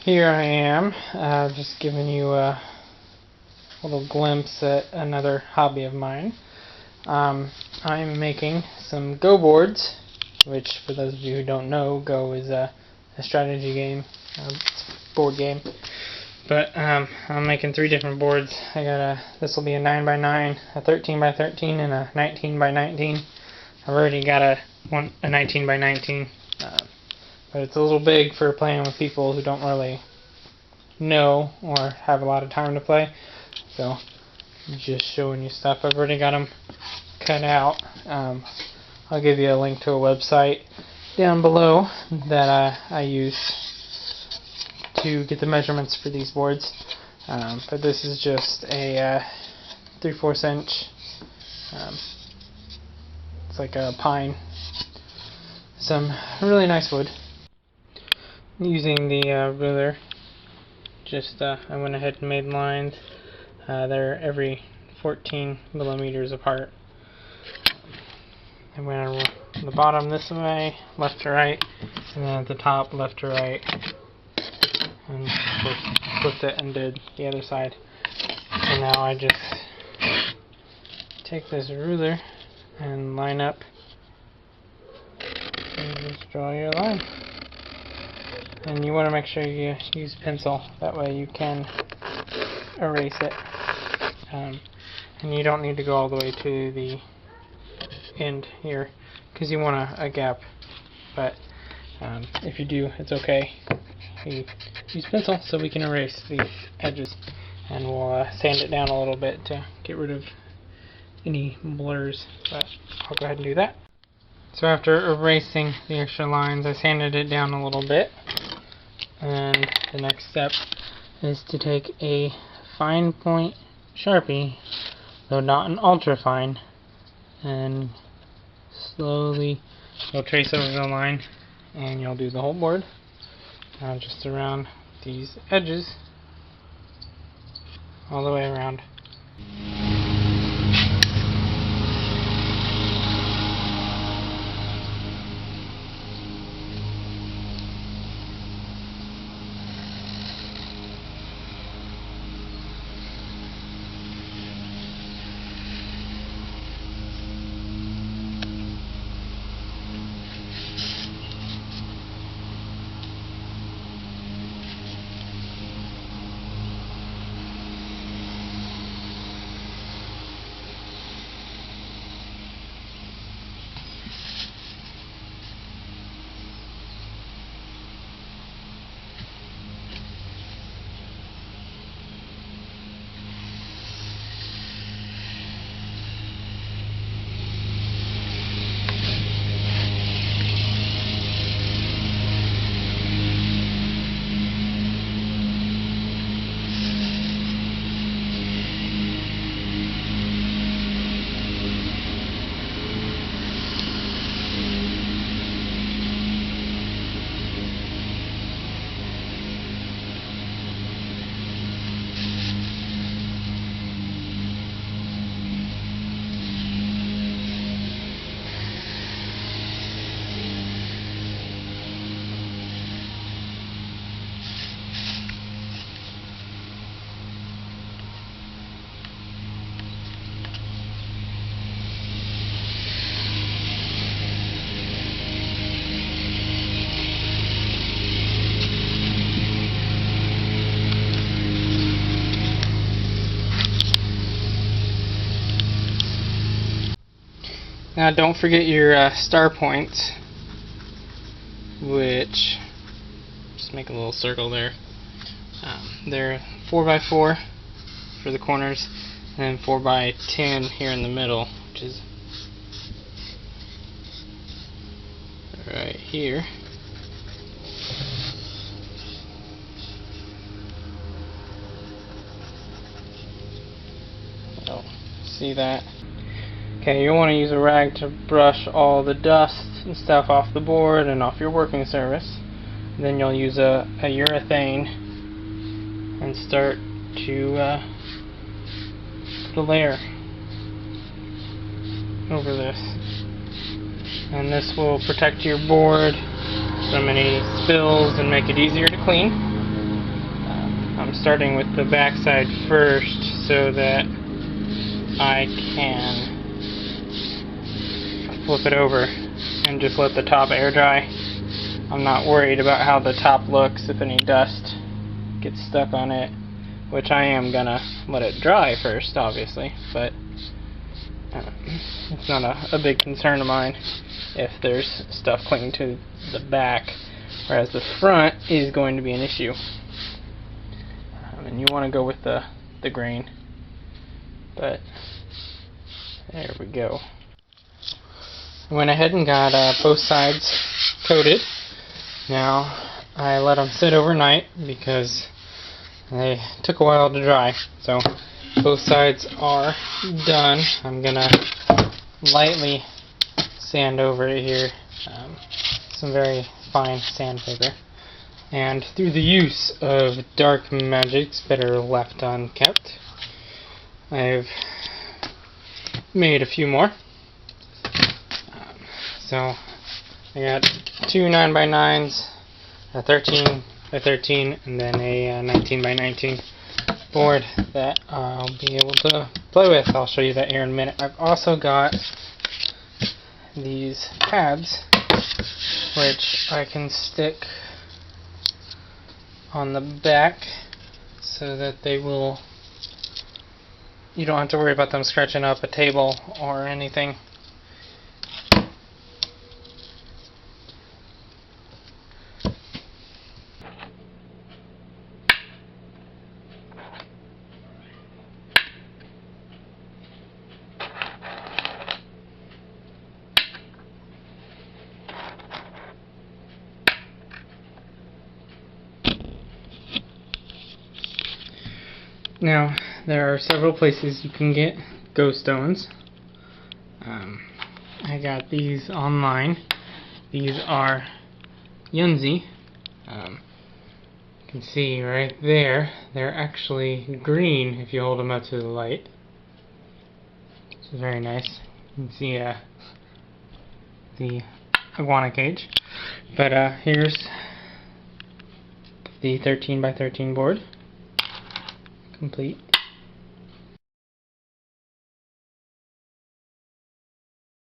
Here I am, just giving you a little glimpse at another hobby of mine. I'm making some Go boards, which for those of you who don't know, Go is a strategy game, board game. But I'm making 3 different boards. This will be a 9x9, a 13x13, and a 19x19. I've already got a 19x19. But it's a little big for playing with people who don't really know or have a lot of time to play. So, just showing you stuff. I've already got them cut out. I'll give you a link to a website down below that I use to get the measurements for these boards. But this is just a 3/4 inch. It's like a pine. Some really nice wood. Using the ruler, I went ahead and made lines. They're every 14 millimeters apart. I went on the bottom this way, left to right, and then at the top, left to right, and flipped it and did the other side. So now I just take this ruler and line up and just draw your line. And you want to make sure you use pencil, that way you can erase it. And you don't need to go all the way to the end here, because you want a gap. But if you do, it's okay. We use pencil so we can erase the edges. And we'll sand it down a little bit to get rid of any blurs. But I'll go ahead and do that. So after erasing the extra lines, I sanded it down a little bit. And the next step is to take a fine point Sharpie, though not an ultra fine, and slowly you'll trace over the line, and you'll do the whole board, just around these edges, all the way around. Now don't forget your star points, which, just make a little circle there. They're 4x4 for the corners, and 4x10 here in the middle, which is right here. Oh, see that? Okay, you'll want to use a rag to brush all the dust and stuff off the board and off your working surface. Then you'll use a urethane and start to put a layer over this. And this will protect your board from any spills and make it easier to clean. I'm starting with the back side first so that I can flip it over and just let the top air dry. I'm not worried about how the top looks if any dust gets stuck on it, which I am gonna let it dry first, obviously, but it's not a big concern of mine if there's stuff clinging to the back, whereas the front is going to be an issue. And you want to go with the grain, but there we go. I went ahead and got both sides coated. Now I let them sit overnight because they took a while to dry. So both sides are done. I'm gonna lightly sand over it here, some very fine sandpaper. And through the use of dark magics better left unkept, I've made a few more. So I got two 9x9s, a 13x13, and then a 19x19 board that I'll be able to play with. I'll show you that here in a minute. I've also got these pads which I can stick on the back so that they will, you don't have to worry about them scratching up a table or anything. Now, there are several places you can get ghost stones. I got these online. These are Yunzi. You can see right there, they're actually green if you hold them up to the light. It's very nice. You can see the iguana cage. But here's the 13x13 board. Complete.